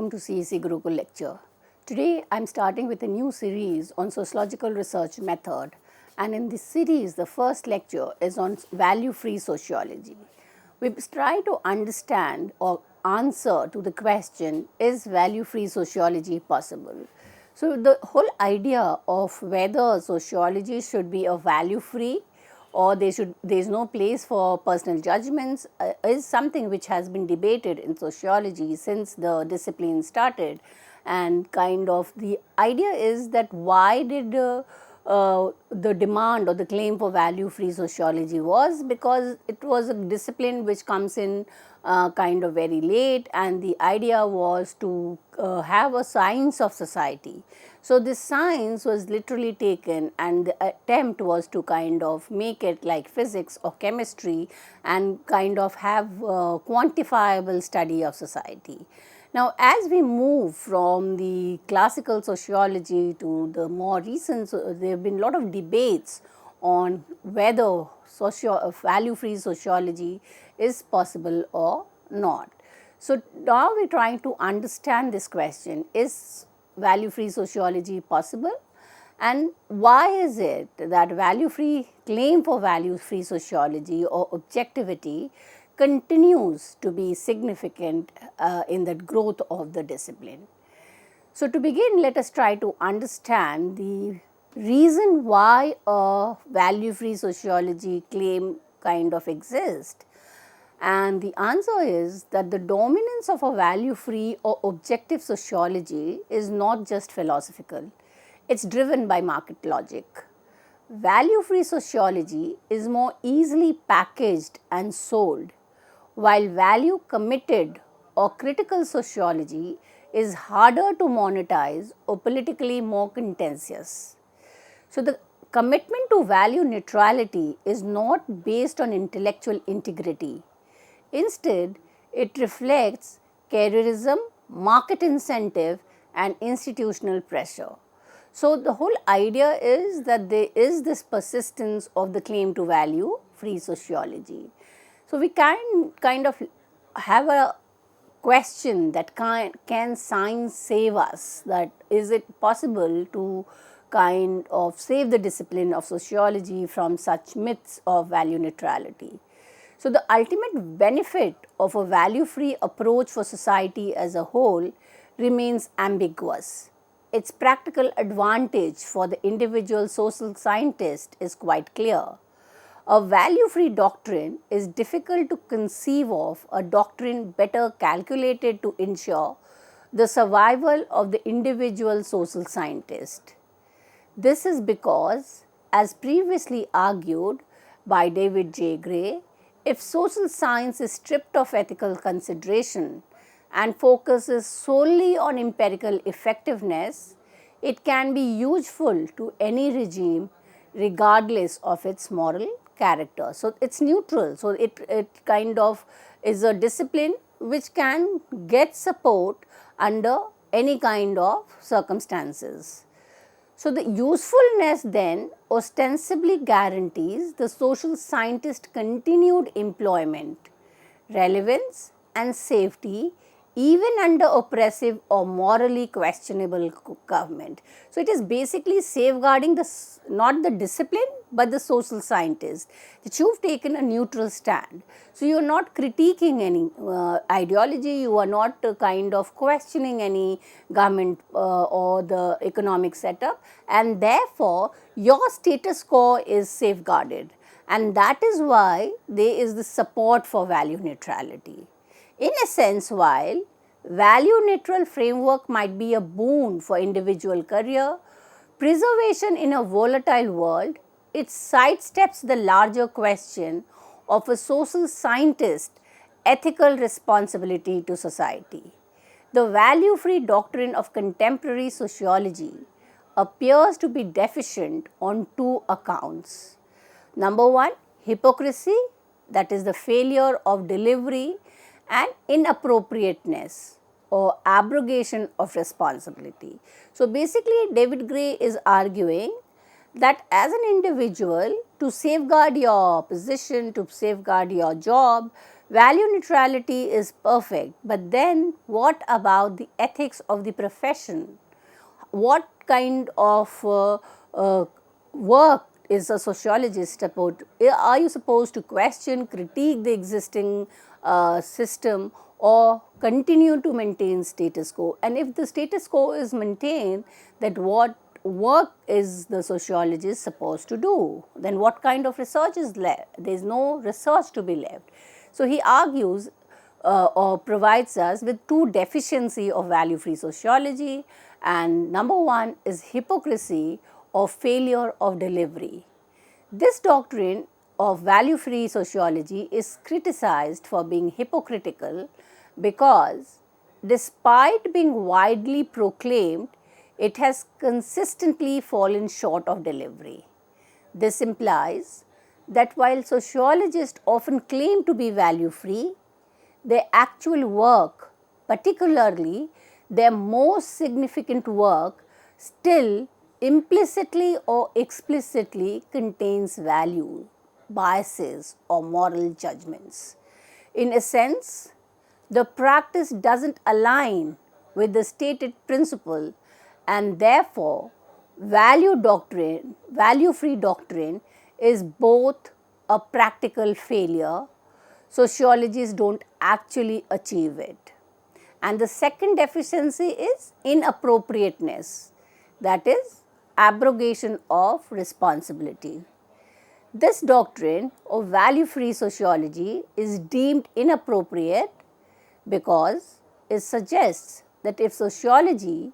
welcome to CEC Gurukul lecture. Today I am starting with a new series on sociological research method, and in this series the first lecture is on value-free sociology. We try to understand or answer to the question, is value-free sociology possible? So the whole idea of whether sociology should be a value-free or there is no place for personal judgments is something which has been debated in sociology since the discipline started. And kind of the idea is that why did the demand or the claim for value free sociology was because it was a discipline which comes in kind of very late, and the idea was to have a science of society. So this science was literally taken, and the attempt was to kind of make it like physics or chemistry and kind of have quantifiable study of society. Now, as we move from the classical sociology to the more recent, there have been a lot of debates on whether value-free sociology is possible or not. So now we are trying to understand this question, is value-free sociology possible? And why is it that claim for value-free sociology or objectivity continues to be significant in the growth of the discipline? So to begin, let us try to understand the reason why a value-free sociology claim kind of exists. And the answer is that the dominance of a value-free or objective sociology is not just philosophical, it's driven by market logic. Value-free sociology is more easily packaged and sold, while value-committed or critical sociology is harder to monetize or politically more contentious. So the commitment to value neutrality is not based on intellectual integrity. Instead, it reflects careerism, market incentive, and institutional pressure. So the whole idea is that there is this persistence of the claim to value free sociology. So we can kind of have a question that can science save us? That is it possible to kind of save the discipline of sociology from such myths of value neutrality? So the ultimate benefit of a value-free approach for society as a whole remains ambiguous. Its practical advantage for the individual social scientist is quite clear. A value-free doctrine is difficult to conceive of a doctrine better calculated to ensure the survival of the individual social scientist. This is because, as previously argued by David J. Gray, if social science is stripped of ethical consideration and focuses solely on empirical effectiveness, it can be useful to any regime regardless of its moral character. So it's neutral. So it kind of is a discipline which can get support under any kind of circumstances. So the usefulness then ostensibly guarantees the social scientist continued employment, relevance, and safety even under oppressive or morally questionable government. So it is basically safeguarding not the discipline but the social scientist, that you have taken a neutral stand. So you are not critiquing any ideology, you are not kind of questioning any government or the economic setup, and therefore your status quo is safeguarded, and that is why there is the support for value neutrality. In a sense, while value neutral framework might be a boon for individual career preservation in a volatile world, it sidesteps the larger question of a social scientist's ethical responsibility to society. The value-free doctrine of contemporary sociology appears to be deficient on two accounts. Number one, hypocrisy, that is the failure of delivery, and inappropriateness or abrogation of responsibility. So basically, David Gray is arguing that as an individual, to safeguard your position, to safeguard your job, Value neutrality is perfect, but then what about the ethics of the profession? What kind of work is a sociologist supposed to, are you supposed to question, critique the existing system, or continue to maintain status quo? And if the status quo is maintained, that what work is the sociologist supposed to do? Then what kind of research is left? There is no research to be left. So he argues or provides us with two deficiencies of value-free sociology, and number one is hypocrisy or failure of delivery. This doctrine of value-free sociology is criticized for being hypocritical because despite being widely proclaimed, it has consistently fallen short of delivery. This implies that while sociologists often claim to be value-free, their actual work, particularly their most significant work, still implicitly or explicitly contains value, biases, or moral judgments. In a sense, the practice doesn't align with the stated principle, and therefore value-free doctrine is both a practical failure. Sociologists don't actually achieve it. And the second deficiency is inappropriateness, that is, abrogation of responsibility. This doctrine of value-free sociology is deemed inappropriate because it suggests that if sociology,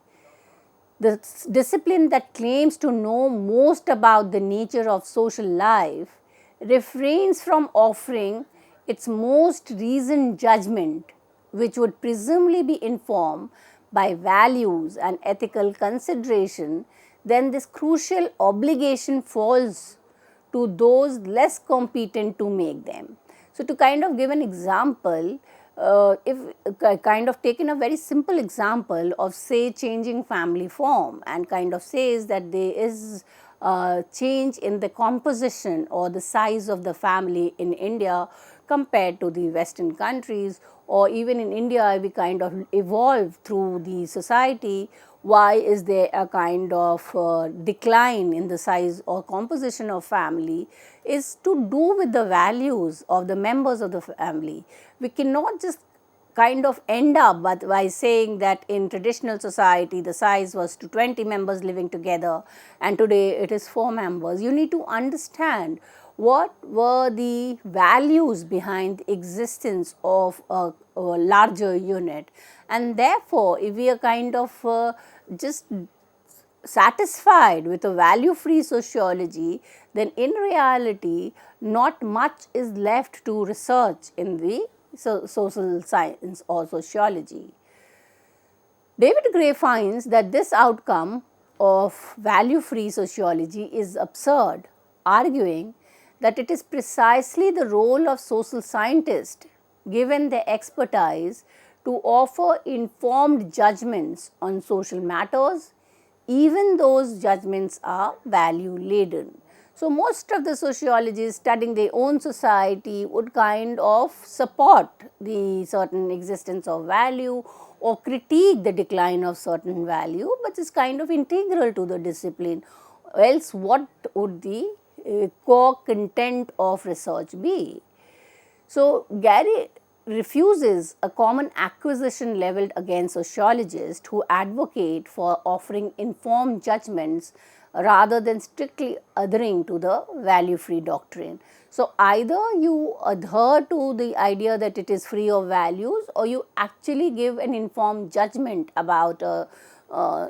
the discipline that claims to know most about the nature of social life, refrains from offering its most reasoned judgment, which would presumably be informed by values and ethical consideration, then this crucial obligation falls to those less competent to make them. So, to kind of give an example, if kind of taken a very simple example of, say, changing family form, and kind of says that there is change in the composition or the size of the family in India compared to the Western countries, or even in India we kind of evolve through the society. Why is there a kind of decline in the size or composition of family is to do with the values of the members of the family. We cannot just kind of end up by saying that in traditional society the size was to 20 members living together and today it is 4 members. You need to understand what were the values behind the existence of a larger unit, and therefore if we are kind of just satisfied with a value-free sociology, then in reality not much is left to research in the social science or sociology. David Gray finds that this outcome of value-free sociology is absurd, arguing that it is precisely the role of social scientists, given their expertise, to offer informed judgments on social matters, even those judgments are value laden. So, most of the sociologists studying their own society would kind of support the certain existence of value or critique the decline of certain value, but is kind of integral to the discipline. Else, what would the core content of research be? So, Gary refuses a common accusation leveled against sociologists who advocate for offering informed judgments rather than strictly adhering to the value-free doctrine. So, either you adhere to the idea that it is free of values, or you actually give an informed judgment about a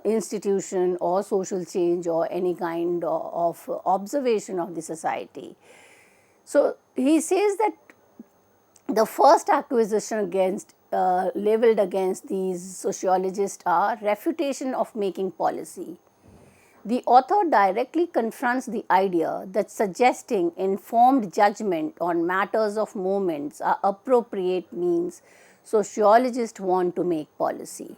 institution or social change or any kind of observation of the society. So, he says that the first accusation against leveled against these sociologists are refutation of making policy. The author directly confronts the idea that suggesting informed judgment on matters of moments are appropriate means sociologists want to make policy.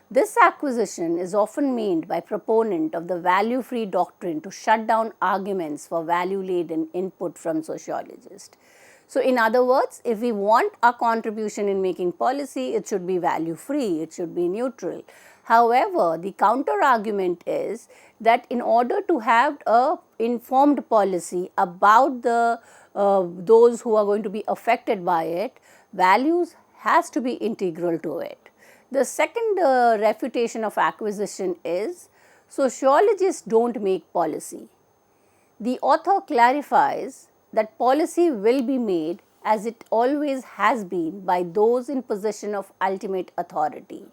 This accusation is often made by proponents of the value-free doctrine to shut down arguments for value-laden input from sociologists. So, in other words, if we want a contribution in making policy, it should be value free, it should be neutral. However, the counter argument is that in order to have a informed policy about the those who are going to be affected by it, values has to be integral to it. The second refutation of acquisition is sociologists don't make policy. The author clarifies that policy will be made, as it always has been, by those in possession of ultimate authority.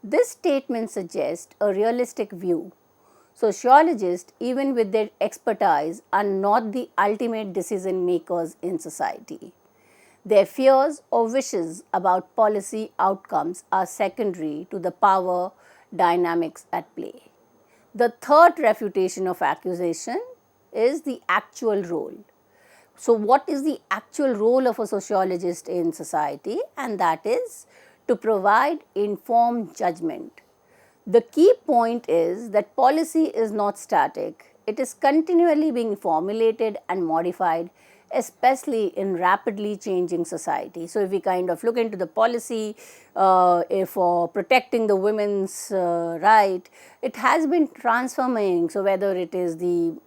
This statement suggests a realistic view. Sociologists, even with their expertise, are not the ultimate decision makers in society. Their fears or wishes about policy outcomes are secondary to the power dynamics at play. The third refutation of accusation is the actual role. So, what is the actual role of a sociologist in society? And that is to provide informed judgment. The key point is that policy is not static, it is continually being formulated and modified, especially in rapidly changing society. So, if we kind of look into the policy for protecting the women's right, it has been transforming. So, whether it is the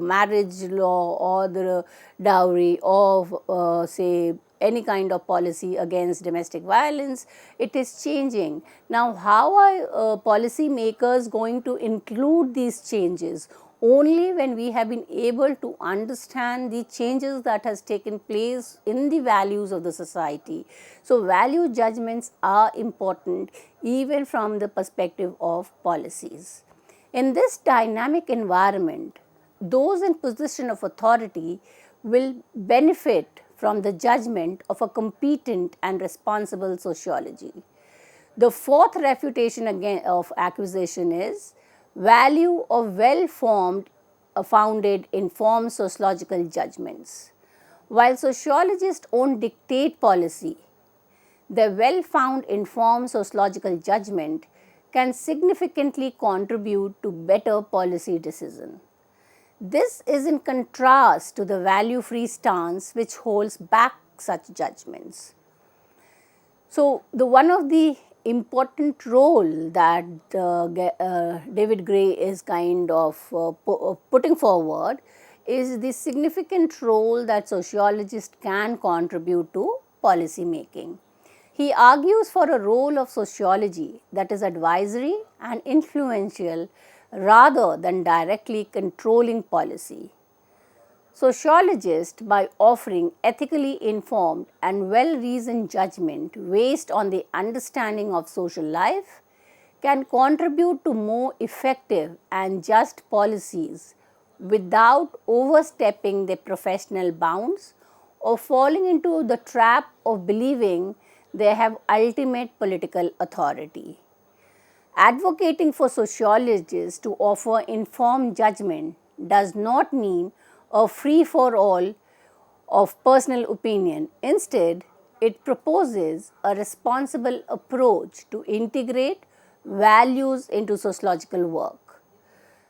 marriage law or the dowry or say any kind of policy against domestic violence, it is changing. Now, how are policy makers going to include these changes? Only when we have been able to understand the changes that has taken place in the values of the society. So, value judgments are important even from the perspective of policies. In this dynamic environment, those in position of authority will benefit from the judgment of a competent and responsible sociology. The fourth refutation again of accusation is value of well-formed, founded, informed sociological judgments. While sociologists won't dictate policy, their well-founded, informed sociological judgment can significantly contribute to better policy decision. This is in contrast to the value-free stance which holds back such judgments. So, the one of the important role that David Gray is kind of putting forward is the significant role that sociologists can contribute to policy making. He argues for a role of sociology that is advisory and influential rather than directly controlling policy. Sociologists, by offering ethically informed and well-reasoned judgment based on the understanding of social life, can contribute to more effective and just policies without overstepping their professional bounds or falling into the trap of believing they have ultimate political authority. Advocating for sociologists to offer informed judgment does not mean a free-for-all of personal opinion. Instead, it proposes a responsible approach to integrate values into sociological work.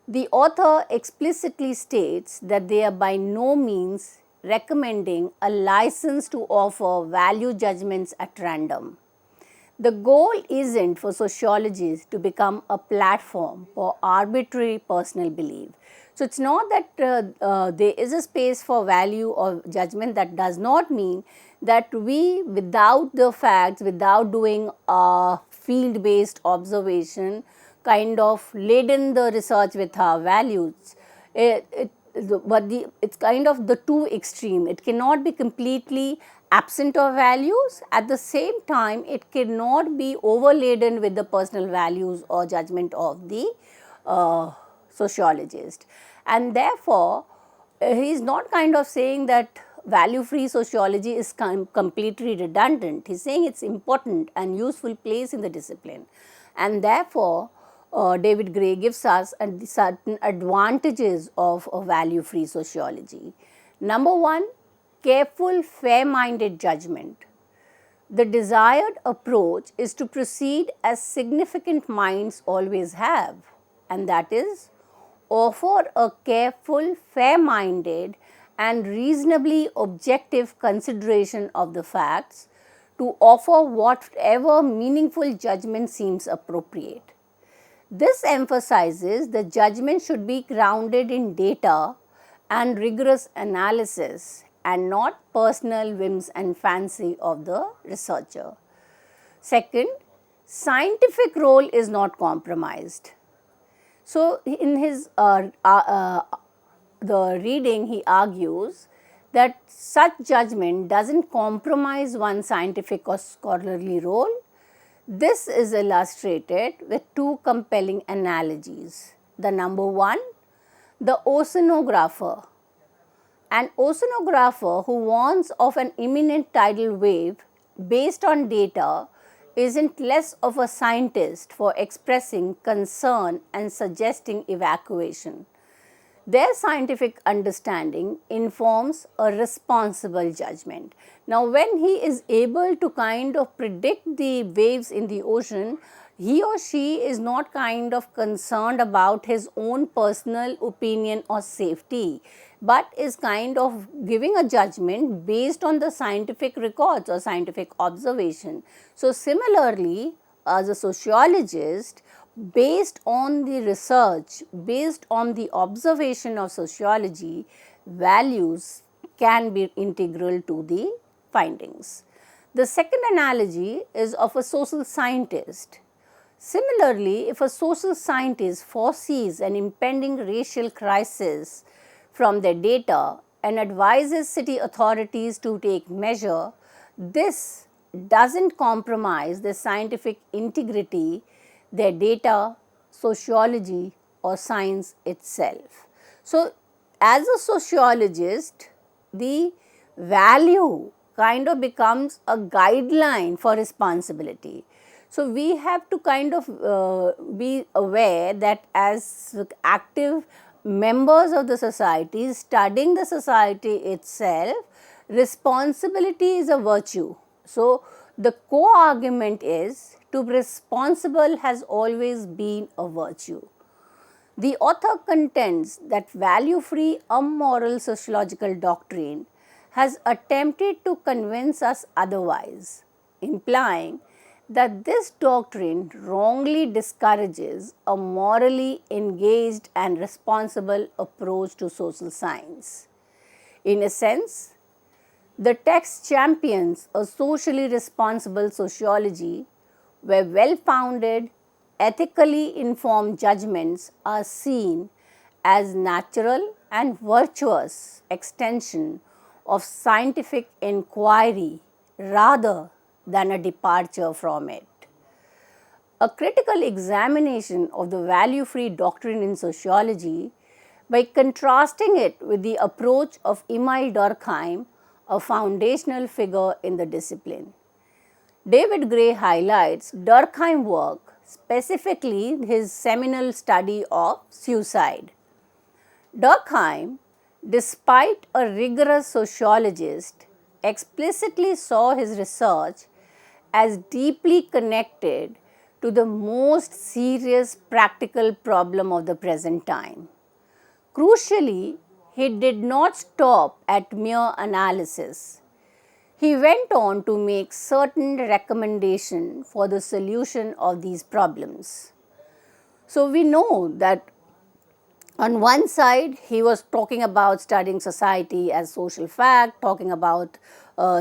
The author explicitly states that they are by no means recommending a license to offer value judgments at random. The goal isn't for sociologists to become a platform for arbitrary personal belief. So, it's not that there is a space for value or judgment. That does not mean that we, without the facts, without doing a field-based observation, kind of laden the research with our values. It's kind of the two extreme. It cannot be completely absent of values. At the same time, it cannot be overladen with the personal values or judgment of the sociologist. And therefore, he is not kind of saying that value-free sociology is completely redundant. He is saying it's important and useful place in the discipline. And therefore, David Gray gives us certain advantages of a value-free sociology. Number one, careful, fair-minded judgment. The desired approach is to proceed as significant minds always have, and that is offer a careful, fair-minded and reasonably objective consideration of the facts to offer whatever meaningful judgment seems appropriate. This emphasizes the judgment should be grounded in data and rigorous analysis and not personal whims and fancy of the researcher. Second, scientific role is not compromised. So, in his the reading, he argues that such judgment doesn't compromise one's scientific or scholarly role. This is illustrated with two compelling analogies. The number one, the oceanographer. An oceanographer who warns of an imminent tidal wave based on data isn't less of a scientist for expressing concern and suggesting evacuation. Their scientific understanding informs a responsible judgment. Now, when he is able to kind of predict the waves in the ocean, he or she is not kind of concerned about his own personal opinion or safety, but is kind of giving a judgment based on the scientific records or scientific observation. So, similarly, as a sociologist, based on the research, based on the observation of sociology, values can be integral to the findings. The second analogy is of a social scientist. Similarly, if a social scientist foresees an impending racial crisis from their data and advises city authorities to take measure, this doesn't compromise the scientific integrity, their data, sociology or science itself. So, as a sociologist, the value kind of becomes a guideline for responsibility. So, we have to kind of be aware that as active members of the society, studying the society itself, responsibility is a virtue. So, the co-argument is to be responsible has always been a virtue. The author contends that value-free, amoral sociological doctrine has attempted to convince us otherwise, implying that this doctrine wrongly discourages a morally engaged and responsible approach to social science. In a sense, the text champions a socially responsible sociology where well-founded, ethically informed judgments are seen as natural and virtuous extension of scientific inquiry rather than a departure from it. A critical examination of the value-free doctrine in sociology by contrasting it with the approach of Emil Durkheim, a foundational figure in the discipline. David Gray highlights Durkheim's work, specifically his seminal study of suicide. Durkheim, despite a rigorous sociologist, explicitly saw his research as deeply connected to the most serious practical problem of the present time. Crucially, he did not stop at mere analysis. He went on to make certain recommendations for the solution of these problems. So, we know that on one side, he was talking about studying society as social fact, talking about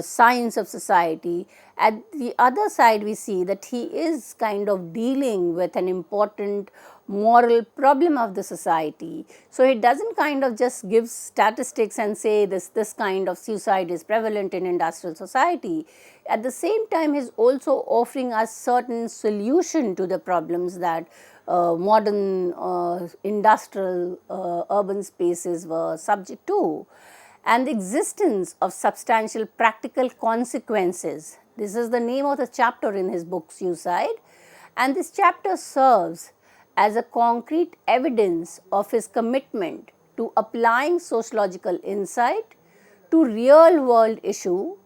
science of society. At the other side, we see that he is kind of dealing with an important moral problem of the society. So, he doesn't kind of just give statistics and say this kind of suicide is prevalent in industrial society. At the same time, he is also offering us certain solution to the problems that modern industrial urban spaces were subject to, and the existence of substantial practical consequences. This is the name of the chapter in his book Suicide, and this chapter serves as a concrete evidence of his commitment to applying sociological insight to real world issue,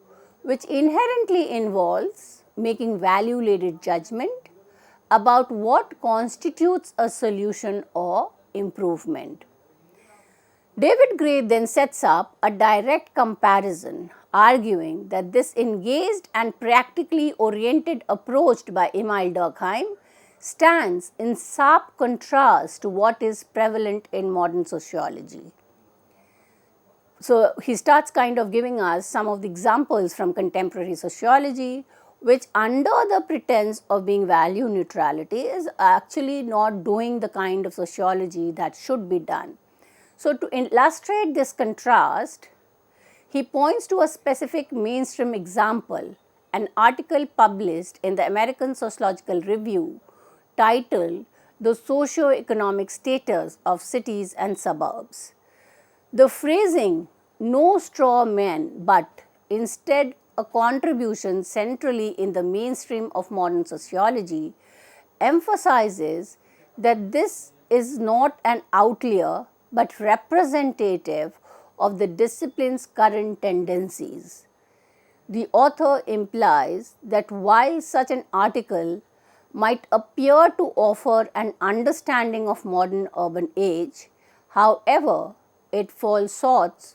which inherently involves making value laden judgment about what constitutes a solution or improvement. David Gray then sets up a direct comparison, arguing that this engaged and practically oriented approach by Emil Durkheim stands in sharp contrast to what is prevalent in modern sociology. So, he starts kind of giving us some of the examples from contemporary sociology, which under the pretense of being value neutrality is actually not doing the kind of sociology that should be done. So, to illustrate this contrast, he points to a specific mainstream example, an article published in the American Sociological Review titled The Socio-Economic Status of Cities and Suburbs. The phrasing, no straw man, but instead a contribution centrally in the mainstream of modern sociology, emphasizes that this is not an outlier but representative of the discipline's current tendencies. The author implies that while such an article might appear to offer an understanding of modern urban age, however, it falls short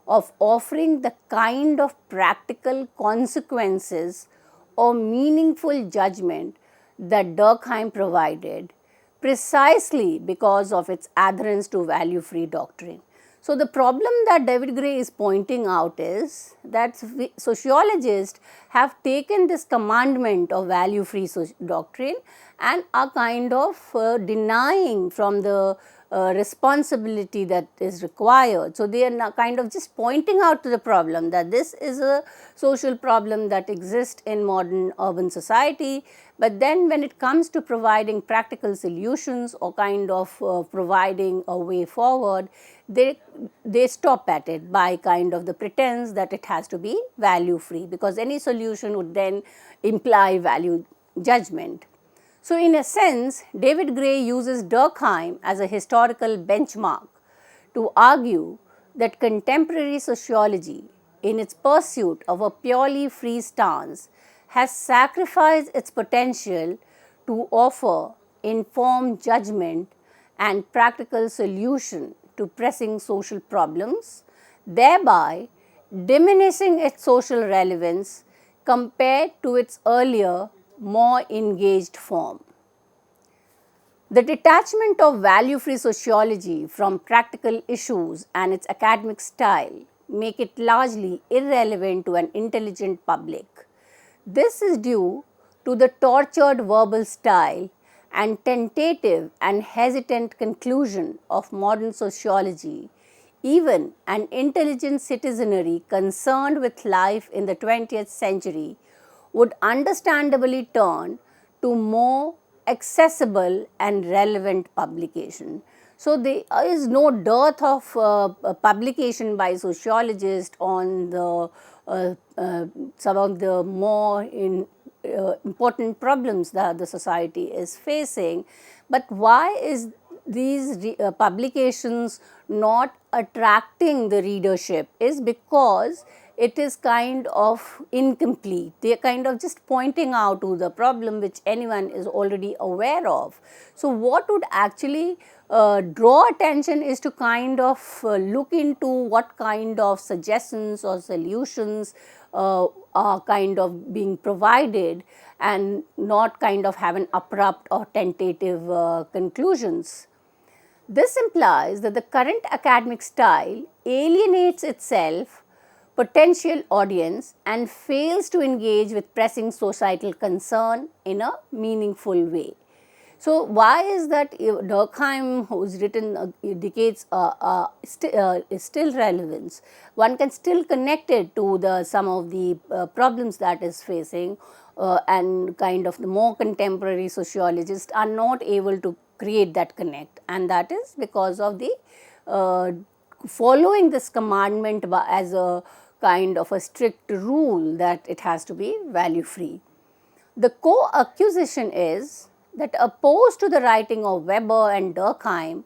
of offering the kind of practical consequences or meaningful judgment that Durkheim provided, precisely because of its adherence to value-free doctrine. So, the problem that David Gray is pointing out is that sociologists have taken this commandment of value-free doctrine and are kind of denying from the responsibility that is required. So, they are kind of just pointing out to the problem that this is a social problem that exists in modern urban society, but then when it comes to providing practical solutions or kind of providing a way forward, they stop at it by kind of the pretense that it has to be value free, because any solution would then imply value judgment. So, in a sense, David Gray uses Durkheim as a historical benchmark to argue that contemporary sociology, in its pursuit of a purely free stance, has sacrificed its potential to offer informed judgment and practical solution to pressing social problems, thereby diminishing its social relevance compared to its earlier, more engaged form. The detachment of value-free sociology from practical issues and its academic style make it largely irrelevant to an intelligent public. This is due to the tortured verbal style and tentative and hesitant conclusion of modern sociology. Even an intelligent citizenry concerned with life in the 20th century would understandably turn to more accessible and relevant publication. So, there is no dearth of publication by sociologists on the some of the more important problems that the society is facing. But why is these publications not attracting the readership is because it is kind of incomplete. They are kind of just pointing out to the problem which anyone is already aware of. So, what would actually draw attention is to kind of look into what kind of suggestions or solutions are kind of being provided and not kind of have an abrupt or tentative conclusions. This implies that the current academic style alienates itself potential audience and fails to engage with pressing societal concern in a meaningful way. So, why is that Durkheim, who is written decades, is still relevant? One can still connect it to the some of the problems that is facing, and kind of the more contemporary sociologists are not able to create that connect, and that is because of the following this commandment as a kind of a strict rule that it has to be value free. The co-accusation is that opposed to the writing of Weber and Durkheim,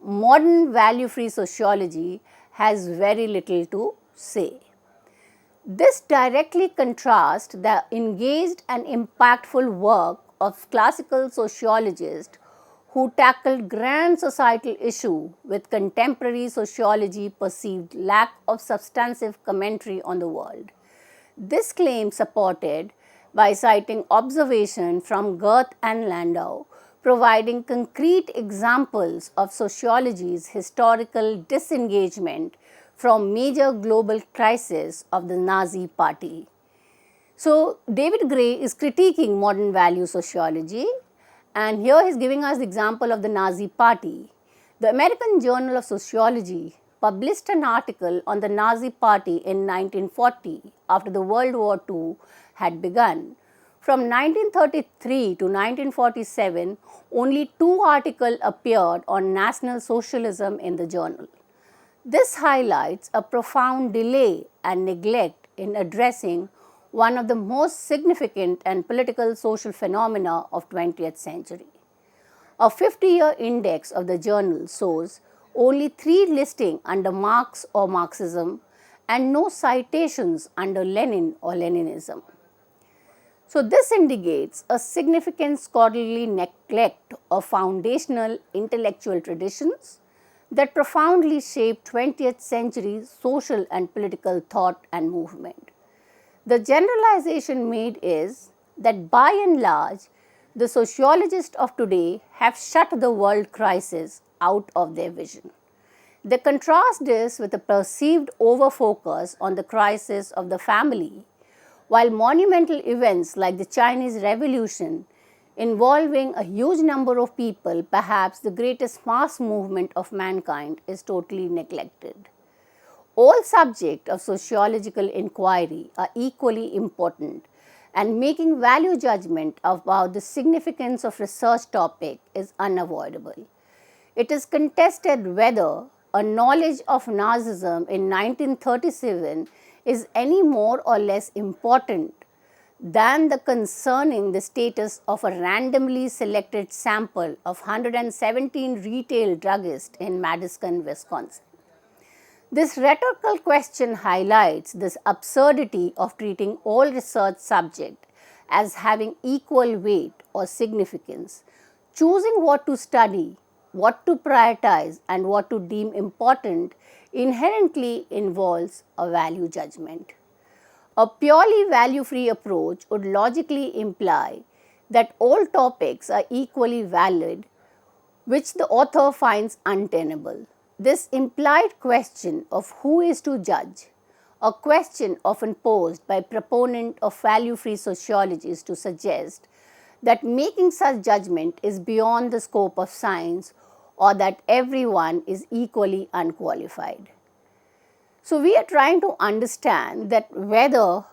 modern value-free sociology has very little to say. This directly contrasts the engaged and impactful work of classical sociologists who tackled grand societal issue with contemporary sociology perceived lack of substantive commentary on the world. This claim supported by citing observation from Goethe and Landau, providing concrete examples of sociology's historical disengagement from major global crises of the Nazi Party. So, David Gray is critiquing modern value sociology, and here he is giving us the example of the Nazi Party. The American Journal of Sociology published an article on the Nazi Party in 1940 after the World War II had begun. From 1933 to 1947, only 2 articles appeared on National Socialism in the journal. This highlights a profound delay and neglect in addressing one of the most significant and political social phenomena of 20th century. A 50-year index of the journal shows only 3 listings under Marx or Marxism and no citations under Lenin or Leninism. So this indicates a significant scholarly neglect of foundational intellectual traditions that profoundly shaped 20th century social and political thought and movement. The generalization made is that by and large, the sociologists of today have shut the world crisis out of their vision. They contrast this with a perceived overfocus on the crisis of the family, while monumental events like the Chinese Revolution, involving a huge number of people, perhaps the greatest mass movement of mankind, is totally neglected. All subjects of sociological inquiry are equally important, and making value judgment about the significance of research topic is unavoidable. It is contested whether a knowledge of Nazism in 1937 is any more or less important than the concerning the status of a randomly selected sample of 117 retail druggists in Madison, Wisconsin. This rhetorical question highlights this absurdity of treating all research subjects as having equal weight or significance. Choosing what to study, what to prioritize, and what to deem important inherently involves a value judgment. A purely value-free approach would logically imply that all topics are equally valid, which the author finds untenable. This implied question of who is to judge, a question often posed by proponents of value-free sociology, is to suggest that making such judgment is beyond the scope of science or that everyone is equally unqualified. So we are trying to understand that whether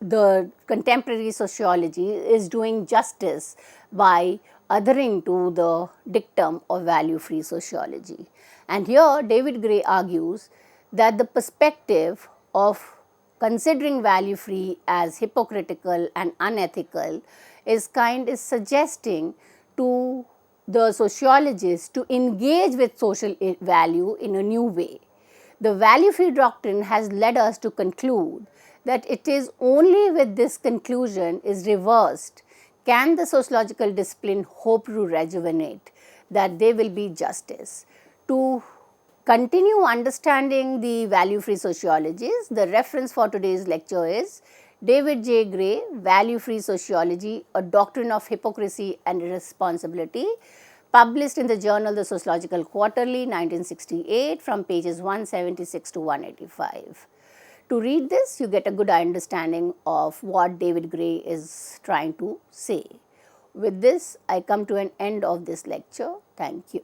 the contemporary sociology is doing justice by adhering to the dictum of value-free sociology. And here David Gray argues that the perspective of considering value-free as hypocritical and unethical is suggesting to the sociologists to engage with social value in a new way. The value-free doctrine has led us to conclude that it is only with this conclusion is reversed can the sociological discipline hope to rejuvenate, that there will be justice. To continue understanding the value-free sociologies, the reference for today's lecture is David J. Gray, Value-Free Sociology, A Doctrine of Hypocrisy and Irresponsibility, published in the journal The Sociological Quarterly, 1968, from pages 176 to 185. To read this, you get a good understanding of what David Gray is trying to say. With this, I come to an end of this lecture. Thank you.